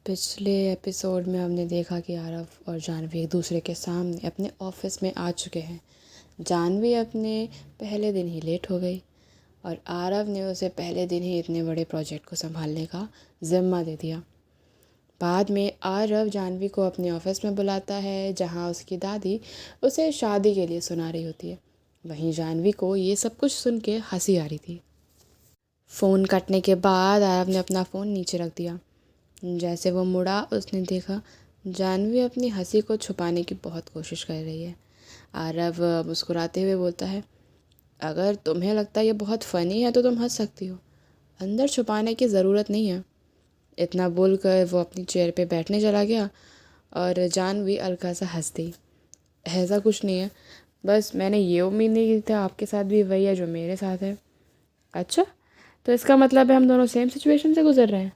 पिछले एपिसोड में हमने देखा कि आरव और जानवी एक दूसरे के सामने अपने ऑफिस में आ चुके हैं। जानवी अपने पहले दिन ही लेट हो गई और आरव ने उसे पहले दिन ही इतने बड़े प्रोजेक्ट को संभालने का ज़िम्मा दे दिया। बाद में आरव जानवी को अपने ऑफिस में बुलाता है जहां उसकी दादी उसे शादी के लिए सुना रही होती है। वहीं जानवी को ये सब कुछ सुन के हंसी आ रही थी। फ़ोन कटने के बाद आरव ने अपना फ़ोन नीचे रख दिया। जैसे वो मुड़ा उसने देखा जानवी अपनी हंसी को छुपाने की बहुत कोशिश कर रही है। आरव मुस्कुराते हुए बोलता है, अगर तुम्हें लगता है ये बहुत फ़नी है तो तुम हंस सकती हो, अंदर छुपाने की ज़रूरत नहीं है। इतना बोलकर वो अपनी चेयर पे बैठने चला गया और जानवी हल्का सा हंस दी। ऐसा कुछ नहीं है, बस मैंने ये उम्मीद नहीं की था आपके साथ भी वही है जो मेरे साथ है। अच्छा, तो इसका मतलब है हम दोनों सेम सिचुएशन से गुजर रहे हैं।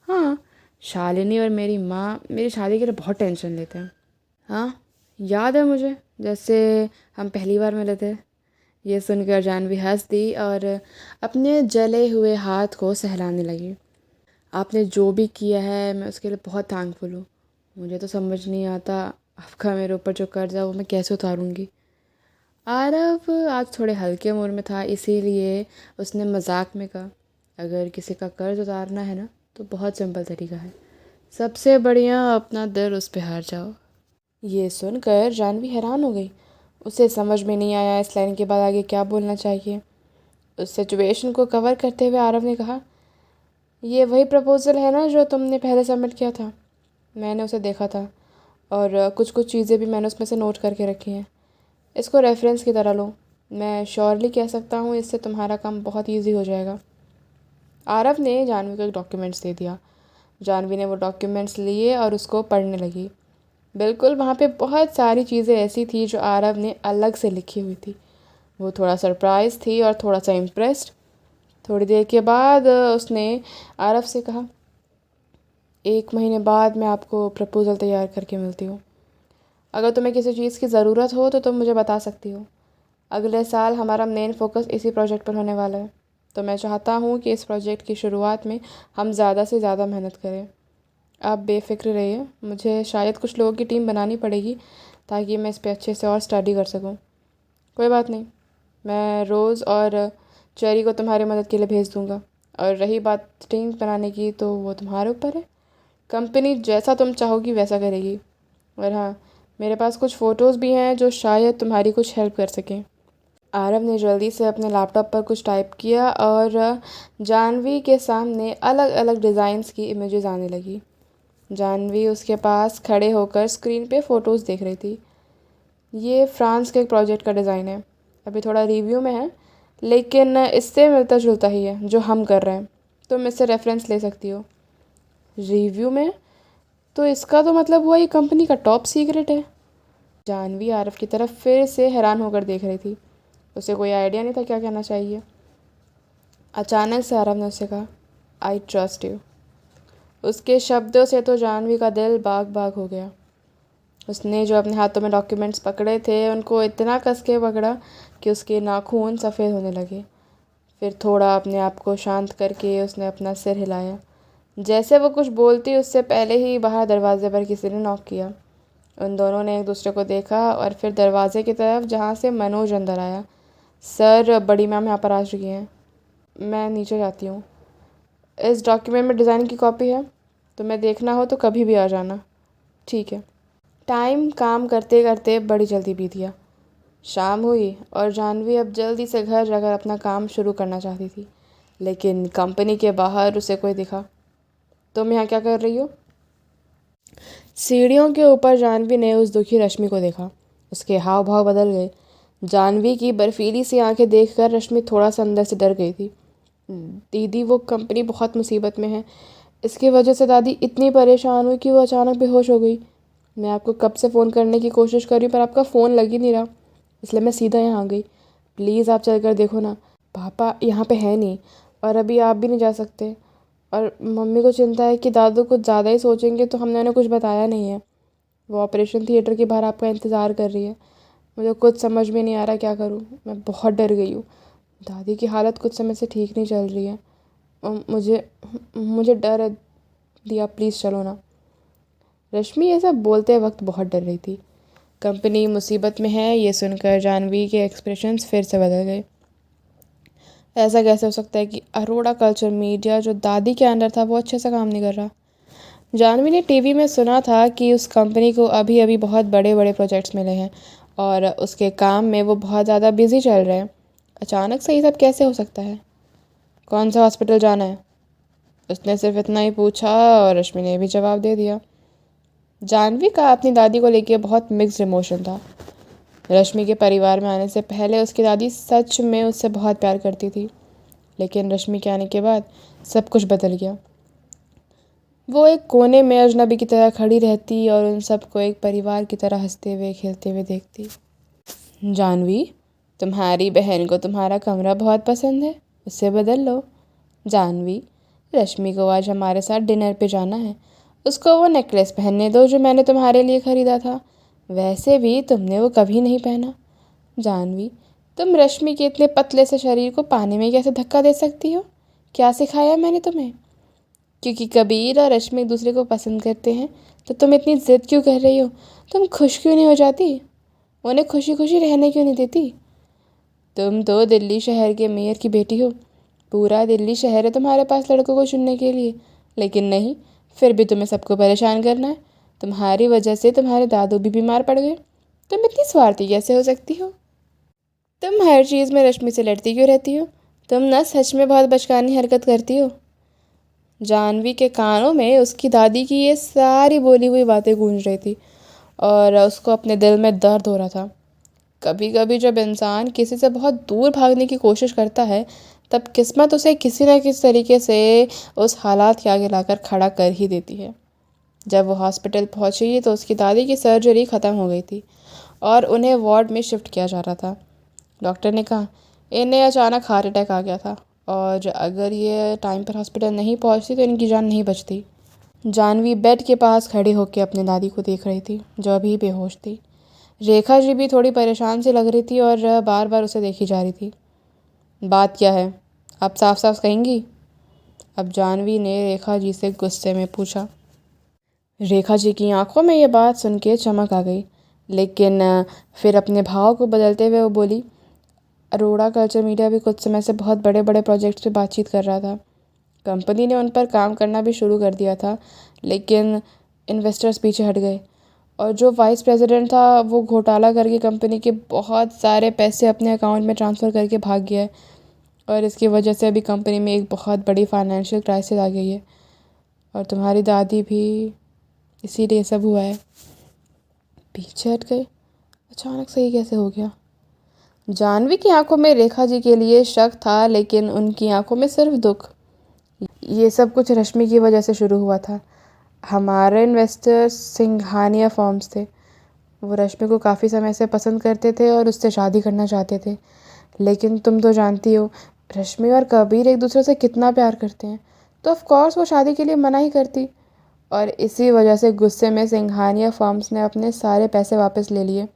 हाँ, शालिनी और मेरी माँ मेरी शादी के लिए बहुत टेंशन लेते हैं। हाँ, याद है मुझे, जैसे हम पहली बार मिले थे। ये सुनकर जानवी हंस दी और अपने जले हुए हाथ को सहलाने लगी। आपने जो भी किया है मैं उसके लिए बहुत थैंकफुल हूँ। मुझे तो समझ नहीं आता आपका मेरे ऊपर जो कर्ज है वो मैं कैसे उतारूँगी। आरव आज थोड़े हल्के मूड में था, इसीलिए उसने मजाक में कहा, अगर किसी का कर्ज उतारना है ना तो बहुत सिंपल तरीका है, सबसे बढ़िया अपना दिल उस पे हार जाओ। ये सुनकर जानवी हैरान हो गई। उसे समझ में नहीं आया इस लाइन के बाद आगे क्या बोलना चाहिए। उस सिचुएशन को कवर करते हुए आरव ने कहा, ये वही प्रपोज़ल है ना जो तुमने पहले सबमिट किया था। मैंने उसे देखा था और कुछ कुछ चीज़ें भी मैंने उसमें से नोट करके रखी हैं। इसको रेफरेंस की तरह लो, मैं श्योरली कह सकता हूँ इससे तुम्हारा काम बहुत ईजी हो जाएगा। आरव ने जानवी को एक डॉक्यूमेंट्स दे दिया। जानवी ने वो डॉक्यूमेंट्स लिए और उसको पढ़ने लगी। बिल्कुल वहाँ पे बहुत सारी चीज़ें ऐसी थी जो आरव ने अलग से लिखी हुई थी। वो थोड़ा सरप्राइज थी और थोड़ा सा इम्प्रेस्ड। थोड़ी देर के बाद उसने आरव से कहा, 1 महीने बाद मैं आपको प्रपोज़ल तैयार करके मिलती हूँ। अगर तुम्हें किसी चीज़ की ज़रूरत हो तो तुम मुझे बता सकती हो। अगले साल हमारा मेन फोकस इसी प्रोजेक्ट पर होने वाला है, तो मैं चाहता हूँ कि इस प्रोजेक्ट की शुरुआत में हम ज़्यादा से ज़्यादा मेहनत करें। आप बेफ़िक्र रहिए, मुझे शायद कुछ लोगों की टीम बनानी पड़ेगी ताकि मैं इस पर अच्छे से और स्टडी कर सकूँ। कोई बात नहीं, मैं रोज़ और चेरी को तुम्हारी मदद के लिए भेज दूँगा। और रही बात टीम बनाने की तो वो तुम्हारे ऊपर है। कंपनी जैसा तुम चाहोगी वैसा करेगी। और हाँ, मेरे पास कुछ फ़ोटोज़ भी हैं जो शायद तुम्हारी कुछ हेल्प कर सकें। आरव ने जल्दी से अपने लैपटॉप पर कुछ टाइप किया और जानवी के सामने अलग अलग डिज़ाइंस की इमेजेस आने लगी। जानवी उसके पास खड़े होकर स्क्रीन पे फ़ोटोज़ देख रही थी। ये फ्रांस के एक प्रोजेक्ट का डिज़ाइन है, अभी थोड़ा रिव्यू में है, लेकिन इससे मिलता जुलता ही है जो हम कर रहे हैं। तुम इससे रेफरेंस ले सकती हो। रिव्यू में? तो इसका तो मतलब हुआ ये कंपनी का टॉप सीक्रेट है। जानवी आरव की तरफ फिर से हैरान होकर देख रही थी। उसे कोई आइडिया नहीं था क्या कहना चाहिए। अचानक से आरव ने उससे कहा, आई ट्रस्ट यू। उसके शब्दों से तो जानवी का दिल बाग बाग हो गया। उसने जो अपने हाथों में डॉक्यूमेंट्स पकड़े थे उनको इतना कस के पकड़ा कि उसके नाखून सफ़ेद होने लगे। फिर थोड़ा अपने आप को शांत करके उसने अपना सिर हिलाया, जैसे वो कुछ बोलती उससे पहले ही बाहर दरवाजे पर किसी ने नॉक किया। उन दोनों ने एक दूसरे को देखा और फिर दरवाजे की तरफ जहाँ से मनोज अंदर आया। सर, बड़ी मैम यहाँ पर आ चुकी हैं, मैं नीचे जाती हूँ। इस डॉक्यूमेंट में डिज़ाइन की कॉपी है, तुम्हें देखना हो तो कभी भी आ जाना। ठीक है। टाइम काम करते करते बड़ी जल्दी बीत गया। शाम हुई और जानवी अब जल्दी से घर जाकर अपना काम शुरू करना चाहती थी, लेकिन कंपनी के बाहर उसे कोई दिखा। तुम यहाँ क्या कर रही हो? सीढ़ियों के ऊपर जानवी ने उस दुखी रश्मि को देखा। उसके हाव भाव बदल गए। जानवी की बर्फीली सी आंखें देखकर रश्मि थोड़ा सा अंदर से डर गई थी। दीदी, वो कंपनी बहुत मुसीबत में है। इसकी वजह से दादी इतनी परेशान हुई कि वो अचानक बेहोश हो गई। मैं आपको कब से फ़ोन करने की कोशिश कर रही हूँ पर आपका फ़ोन लग ही नहीं रहा, इसलिए मैं सीधा यहाँ आ गई। प्लीज़ आप चल कर देखो ना। पापा यहाँ पे है नहीं और अभी आप भी नहीं जा सकते। और मम्मी को चिंता है कि दादू कुछ ज़्यादा ही सोचेंगे, तो हमने उन्हें कुछ बताया नहीं है। वो ऑपरेशन थिएटर के बाहर आपका इंतज़ार कर रही है। मुझे कुछ समझ में नहीं आ रहा क्या करूँ, मैं बहुत डर गई हूँ। दादी की हालत कुछ समय से ठीक नहीं चल रही है। मुझे मुझे डर है दिया, प्लीज़ चलो ना। रश्मि ये सब बोलते वक्त बहुत डर रही थी। कंपनी मुसीबत में है ये सुनकर जाह्नवी के एक्सप्रेशंस फिर से बदल गए। ऐसा कैसे हो सकता है कि अरोड़ा कल्चर मीडिया जो दादी के अंडर था वो अच्छे से काम नहीं कर रहा। जाह्नवी ने टीवी में सुना था कि उस कंपनी को अभी अभी बहुत बड़े बड़े प्रोजेक्ट्स मिले हैं और उसके काम में वो बहुत ज़्यादा बिजी चल रहे हैं। अचानक से ये सब कैसे हो सकता है? कौन सा हॉस्पिटल जाना है? उसने सिर्फ इतना ही पूछा और रश्मि ने भी जवाब दे दिया। जाह्नवी का अपनी दादी को लेकर बहुत मिक्स्ड इमोशन था। रश्मि के परिवार में आने से पहले उसकी दादी सच में उससे बहुत प्यार करती थी, लेकिन रश्मि के आने के बाद सब कुछ बदल गया। वो एक कोने में अजनबी की तरह खड़ी रहती और उन सबको एक परिवार की तरह हंसते हुए खेलते हुए देखती। जाह्नवी, तुम्हारी बहन को तुम्हारा कमरा बहुत पसंद है, उसे बदल लो। जाह्नवी, रश्मि को आज हमारे साथ डिनर पे जाना है, उसको वो नेकलेस पहनने दो जो मैंने तुम्हारे लिए ख़रीदा था, वैसे भी तुमने वो कभी नहीं पहना। जाह्नवी, तुम रश्मि के इतने पतले से शरीर को पानी में कैसे धक्का दे सकती हो? क्या सिखाया मैंने तुम्हें? क्योंकि कबीर और रश्मि एक दूसरे को पसंद करते हैं तो तुम इतनी ज़िद क्यों कर रही हो? तुम खुश क्यों नहीं हो जाती? उन्हें खुशी खुशी रहने क्यों नहीं देती? तुम तो दिल्ली शहर के मेयर की बेटी हो, पूरा दिल्ली शहर है तुम्हारे पास लड़कों को चुनने के लिए, लेकिन नहीं, फिर भी तुम्हें सबको परेशान करना है। तुम्हारी वजह से तुम्हारे दादू भी बीमार पड़ गए। तुम इतनी स्वार्थी कैसे हो सकती हो? तुम हर चीज़ में रश्मि से लड़ती क्यों रहती हो? तुम ना सच में बहुत बचकानी हरकत करती हो। जाह्नवी के कानों में उसकी दादी की ये सारी बोली हुई बातें गूंज रही थी और उसको अपने दिल में दर्द हो रहा था। कभी कभी जब इंसान किसी से बहुत दूर भागने की कोशिश करता है तब किस्मत उसे किसी न किसी तरीके से उस हालात के आगे लाकर खड़ा कर ही देती है। जब वो हॉस्पिटल पहुंची तो उसकी दादी की सर्जरी ख़त्म हो गई थी और उन्हें वार्ड में शिफ्ट किया जा रहा था। डॉक्टर ने कहा इन्हें अचानक हार्ट अटैक आ गया था और अगर ये टाइम पर हॉस्पिटल नहीं पहुंचती तो इनकी जान नहीं बचती। जाह्नवी बेड के पास खड़ी होकर अपनी दादी को देख रही थी जो अभी बेहोश थी। रेखा जी भी थोड़ी परेशान सी लग रही थी और बार बार उसे देखी जा रही थी। बात क्या है, आप साफ साफ कहेंगी? अब जाह्नवी ने रेखा जी से गुस्से में पूछा। रेखा जी की आंखों में ये बात सुन के चमक आ गई, लेकिन फिर अपने भाव को बदलते हुए वो बोली, अरोड़ा कल्चर मीडिया भी कुछ समय से बहुत बड़े बड़े प्रोजेक्ट्स पे बातचीत कर रहा था। कंपनी ने उन पर काम करना भी शुरू कर दिया था, लेकिन इन्वेस्टर्स पीछे हट गए और जो वाइस प्रेसिडेंट था वो घोटाला करके कंपनी के बहुत सारे पैसे अपने अकाउंट में ट्रांसफ़र करके भाग गया है और इसकी वजह से अभी कंपनी में एक बहुत बड़ी फाइनेंशियल क्राइसिस आ गई है और तुम्हारी दादी भी, इसीलिए सब हुआ है। पीछे हट गए? अचानक से ये कैसे हो गया? जाह्नवी की आंखों में रेखा जी के लिए शक था, लेकिन उनकी आंखों में सिर्फ दुख। ये सब कुछ रश्मि की वजह से शुरू हुआ था। हमारे इन्वेस्टर सिंघानिया फर्म्स थे। वो रश्मि को काफ़ी समय से पसंद करते थे और उससे शादी करना चाहते थे, लेकिन तुम तो जानती हो रश्मि और कबीर एक दूसरे से कितना प्यार करते हैं, तो ऑफ कोर्स वो शादी के लिए मना ही करती और इसी वजह से गुस्से में सिंघानिया फर्म्स ने अपने सारे पैसे वापस ले लिए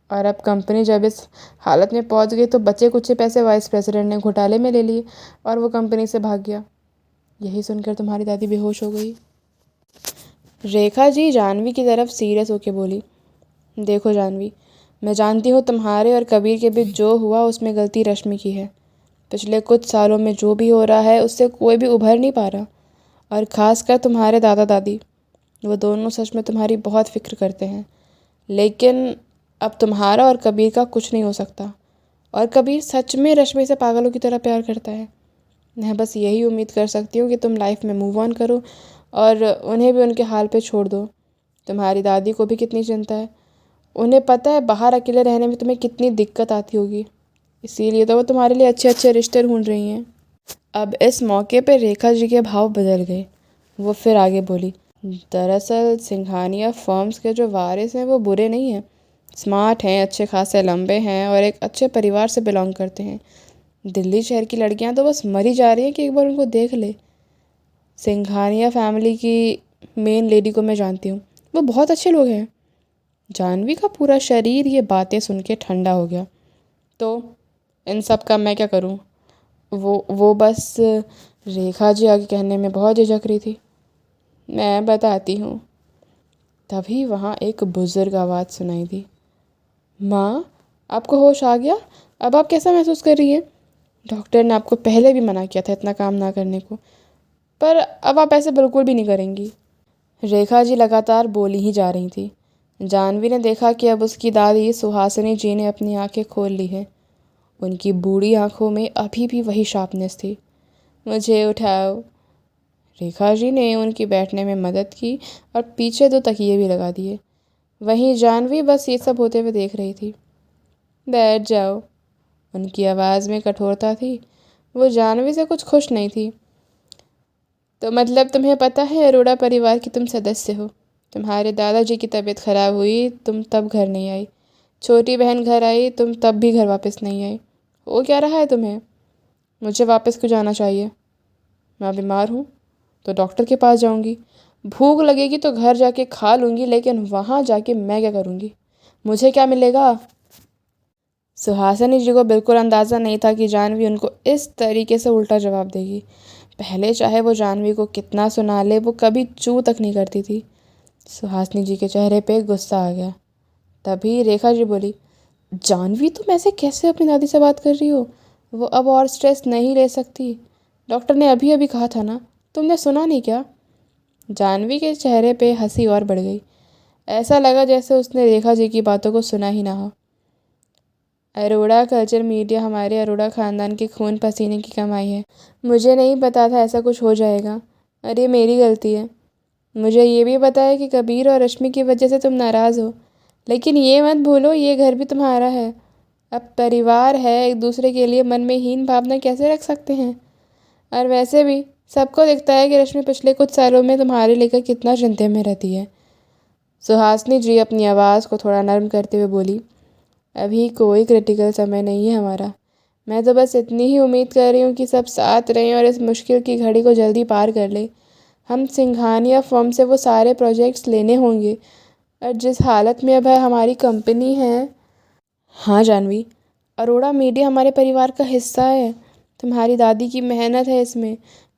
और अब कंपनी जब इस हालत में पहुंच गई तो बचे कुछ पैसे वाइस प्रेसिडेंट ने घोटाले में ले लिए और वो कंपनी से भाग गया। यही सुनकर तुम्हारी दादी बेहोश हो गई। रेखा जी जाह्नवी की तरफ सीरियस होकर बोली, देखो जाह्नवी, मैं जानती हूँ तुम्हारे और कबीर के बीच जो हुआ उसमें गलती रश्मि की है। पिछले कुछ सालों में जो भी हो रहा है उससे कोई भी उभर नहीं पा रहा और ख़ासकर तुम्हारे दादा दादी, वो दोनों सच में तुम्हारी बहुत फ़िक्र करते हैं, लेकिन अब तुम्हारा और कबीर का कुछ नहीं हो सकता और कबीर सच में रश्मि से पागलों की तरह प्यार करता है। मैं बस यही उम्मीद कर सकती हूँ कि तुम लाइफ में मूव ऑन करो और उन्हें भी उनके हाल पे छोड़ दो। तुम्हारी दादी को भी कितनी चिंता है, उन्हें पता है बाहर अकेले रहने में तुम्हें कितनी दिक्कत आती होगी, इसीलिए तो वो तुम्हारे लिए अच्छे अच्छे रिश्ते ढूंढ रही हैं। अब इस मौके पर रेखा जी के भाव बदल गए। वो फिर आगे बोली, दरअसल सिंघानिया फर्म्स के जो वारिस हैं वो बुरे नहीं हैं, स्मार्ट हैं, अच्छे खासे लंबे हैं और एक अच्छे परिवार से बिलोंग करते हैं। दिल्ली शहर की लड़कियां तो बस मरी जा रही हैं कि एक बार उनको देख ले। सिंघानिया फैमिली की मेन लेडी को मैं जानती हूँ, वो बहुत अच्छे लोग हैं। जाह्नवी का पूरा शरीर ये बातें सुन के ठंडा हो गया। तो इन सब का मैं क्या करूँ? वो बस रेखा जी आगे कहने में बहुत झिझक रही थी। मैं बताती हूँ। तभी वहाँ एक बुज़ुर्ग आवाज़ सुनाई दी। माँ, आपको होश आ गया? अब आप कैसा महसूस कर रही हैं? डॉक्टर ने आपको पहले भी मना किया था इतना काम ना करने को, पर अब आप ऐसे बिल्कुल भी नहीं करेंगी। रेखा जी लगातार बोली ही जा रही थी। जानवी ने देखा कि अब उसकी दादी सुहासिनी जी ने अपनी आंखें खोल ली हैं। उनकी बूढ़ी आंखों में अभी भी वही शार्पनेस थी। मुझे उठाओ। रेखा जी ने उनकी बैठने में मदद की और पीछे 2 तकिए भी लगा दिए। वहीं जानवी बस ये सब होते हुए देख रही थी। बैठ जाओ। उनकी आवाज़ में कठोरता थी। वो जानवी से कुछ खुश नहीं थी। तो मतलब तुम्हें पता है अरोड़ा परिवार की तुम सदस्य हो। तुम्हारे दादाजी की तबीयत खराब हुई, तुम तब घर नहीं आई। छोटी बहन घर आई, तुम तब भी घर वापस नहीं आई। हो क्या रहा है तुम्हें? मुझे वापस क्यों जाना चाहिए? मैं बीमार हूँ तो डॉक्टर के पास जाऊँगी। भूख लगेगी तो घर जाके खा लूँगी, लेकिन वहाँ जाके मैं क्या करूँगी? मुझे क्या मिलेगा? सुहासिनी जी को बिल्कुल अंदाज़ा नहीं था कि जानवी उनको इस तरीके से उल्टा जवाब देगी। पहले चाहे वो जानवी को कितना सुना ले, वो कभी चू तक नहीं करती थी। सुहासिनी जी के चेहरे पे गुस्सा आ गया। तभी रेखा जी बोली, जानवी तुम ऐसे कैसे अपनी दादी से बात कर रही हो? वो अब और स्ट्रेस नहीं ले सकती। डॉक्टर ने अभी अभी कहा था ना, तुमने सुना नहीं क्या? जानवी के चेहरे पे हंसी और बढ़ गई। ऐसा लगा जैसे उसने रेखा जी की बातों को सुना ही ना हो। अरोड़ा कल्चर मीडिया हमारे अरोड़ा ख़ानदान के खून पसीने की कमाई है। मुझे नहीं पता था ऐसा कुछ हो जाएगा, और ये मेरी गलती है। मुझे ये भी पता है कि कबीर और रश्मि की वजह से तुम नाराज़ हो, लेकिन ये मत भूलो ये घर भी तुम्हारा है। अब परिवार है, एक दूसरे के लिए मन में हीन भावना कैसे रख सकते हैं? और वैसे भी सबको दिखता है कि रश्मि पिछले कुछ सालों में तुम्हारे लेकर कितना चिंता में रहती है। सुहासिनी जी अपनी आवाज़ को थोड़ा नर्म करते हुए बोली, अभी कोई क्रिटिकल समय नहीं है हमारा। मैं तो बस इतनी ही उम्मीद कर रही हूँ कि सब साथ रहें और इस मुश्किल की घड़ी को जल्दी पार कर ले। हम सिंघानिया फर्म से वो सारे प्रोजेक्ट्स लेने होंगे, और जिस हालत में अब है हमारी कंपनी है। हाँ जानवी, अरोड़ा मीडिया हमारे परिवार का हिस्सा है। तुम्हारी दादी की मेहनत है इसमें,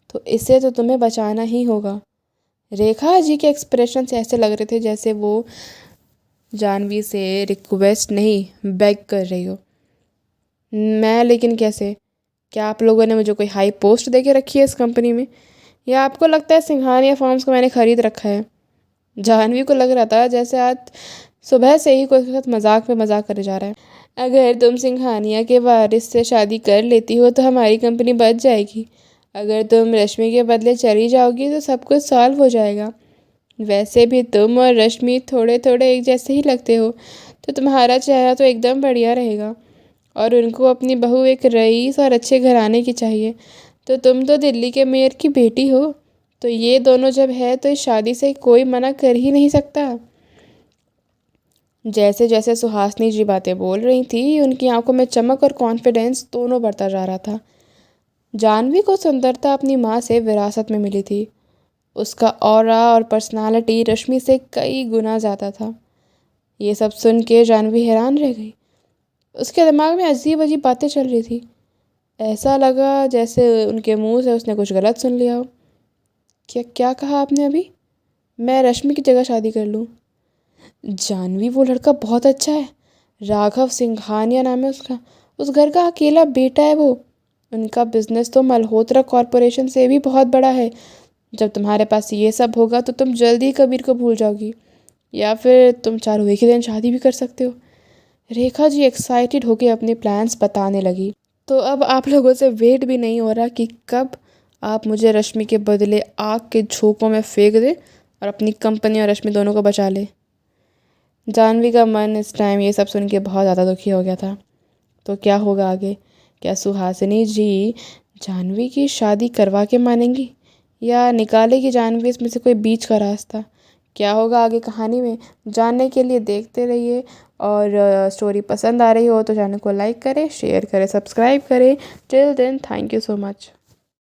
तो इसे तो तुम्हें बचाना ही होगा। रेखा जी के एक्सप्रेशन से ऐसे लग रहे थे जैसे वो जानवी से रिक्वेस्ट नहीं बेग कर रही हो। मैं लेकिन कैसे? क्या आप लोगों ने मुझे कोई हाई पोस्ट दे के रखी है इस कंपनी में, या आपको लगता है सिंघानिया फॉर्म्स को मैंने ख़रीद रखा है? जानवी को लग रहा था जैसे आज सुबह से ही कोई उसके साथ मजाक पे मजाक करे जा रहा है। अगर तुम सिंघानिया के वारिस से शादी कर लेती हो तो हमारी कंपनी बच जाएगी। अगर तुम रश्मि के बदले चली जाओगी तो सब कुछ सॉल्व हो जाएगा। वैसे भी तुम और रश्मि थोड़े थोड़े एक जैसे ही लगते हो, तो तुम्हारा चेहरा तो एकदम बढ़िया रहेगा। और उनको अपनी बहू एक रईस और अच्छे घराने की चाहिए, तो तुम तो दिल्ली के मेयर की बेटी हो। तो ये दोनों जब है तो इस शादी से कोई मना कर ही नहीं सकता। जैसे जैसे सुहासिनी जी बातें बोल रही थी, उनकी आंखों में चमक और कॉन्फिडेंस दोनों बढ़ता जा रहा था। जानवी को सुंदरता अपनी माँ से विरासत में मिली थी। उसका ऑरा और पर्सनालिटी रश्मि से कई गुना ज़्यादा था। ये सब सुन के जानवी हैरान रह गई। उसके दिमाग में अजीब अजीब बातें चल रही थी। ऐसा लगा जैसे उनके मुंह से उसने कुछ गलत सुन लिया हो। क्या क्या कहा आपने अभी? मैं रश्मि की जगह शादी कर लूँ? जानवी, वो लड़का बहुत अच्छा है। राघव सिंघानिया नाम है उसका। उस घर का अकेला बेटा है वो। उनका बिजनेस तो मल्होत्रा कॉरपोरेशन से भी बहुत बड़ा है। जब तुम्हारे पास ये सब होगा तो तुम जल्दी कबीर को भूल जाओगी, या फिर तुम चारों एक ही दिन शादी भी कर सकते हो। रेखा जी एक्साइटेड होकर अपने प्लान्स बताने लगी। तो अब आप लोगों से वेट भी नहीं हो रहा कि कब आप मुझे रश्मि के बदले आग के झोंकों में फेंक दें और अपनी कंपनी और रश्मि दोनों को बचा ले। जानवी का मन इस टाइम ये सब सुन के बहुत ज़्यादा दुखी हो गया था। तो क्या होगा आगे? क्या सुहासिनी जी जानवी की शादी करवा के मानेंगी, या निकालेगी जानवी इसमें से कोई बीच का रास्ता? क्या होगा आगे कहानी में, जानने के लिए देखते रहिए। और स्टोरी पसंद आ रही हो तो चैनल को लाइक करें, शेयर करें, सब्सक्राइब करें। Till then, thank you so much.